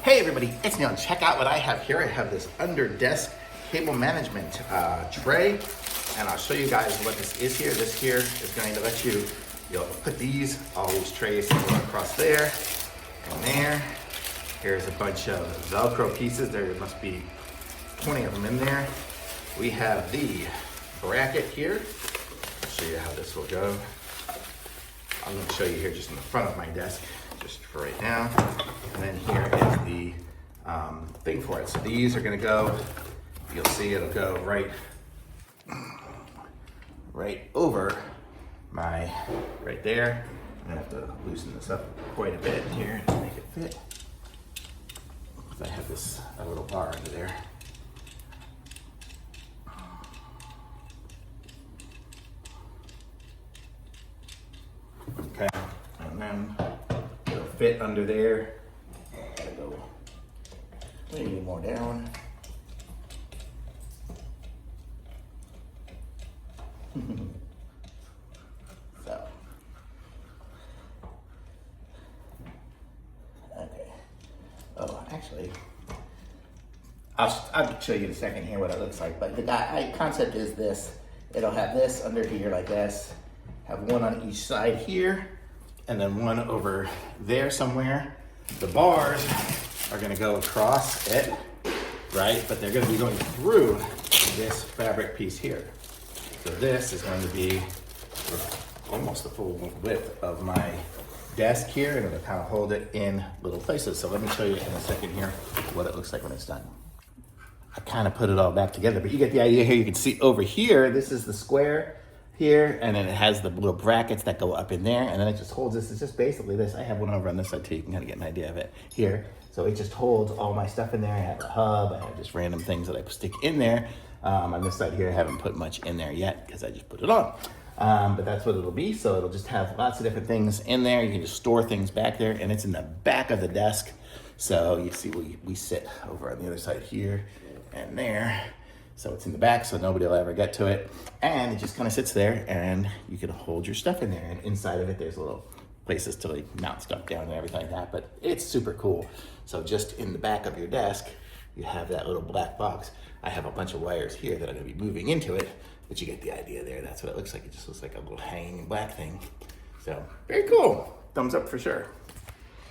Hey everybody, it's Neil. Check out what I have here. I have this under desk cable management tray, and I'll show you guys what this is here. This here is going to let you, you'll put all these trays across there and there. Here's a bunch of Velcro pieces. There must be 20 of them in there. We have the bracket here. I'll show you how this will go. I'm going to show you here just in the front of my desk, just for right now. And then here is the thing for it. So these are going to go, you'll see it'll go right over right there. I'm going to have to loosen this up quite a bit here to make it fit. I have a little bar under there. Okay, and then it'll fit under there. Gotta go maybe more down. So, okay. Oh, actually, I'll show you in a second here what it looks like. But the concept is this: it'll have this under here like this. Have one on each side here, and then one over there somewhere. The bars are gonna go across it, right? But they're gonna be going through this fabric piece here. So this is going to be almost the full width of my desk here, and it'll kind of hold it in little places. So let me show you in a second here what it looks like when it's done. I kind of put it all back together, but you get the idea here. You can see over here, this is the square here, and then it has the little brackets that go up in there, and then it just holds this. It's just basically this. I have one over on this side too. You can kind of get an idea of it here. So it just holds all my stuff in there. I have a hub. I have just random things that I stick in there. On this side here, I haven't put much in there yet because I just put it on. But that's what it'll be. So it'll just have lots of different things in there. You can just store things back there, and it's in the back of the desk. So you see we sit over on the other side here and there. So it's in the back, so nobody will ever get to it. And it just kind of sits there, and you can hold your stuff in there. And inside of it, there's little places to like mount stuff down and everything like that. But it's super cool. So just in the back of your desk, you have that little black box. I have a bunch of wires here that are gonna be moving into it, but you get the idea there. That's what it looks like. It just looks like a little hanging black thing. So very cool. Thumbs up for sure.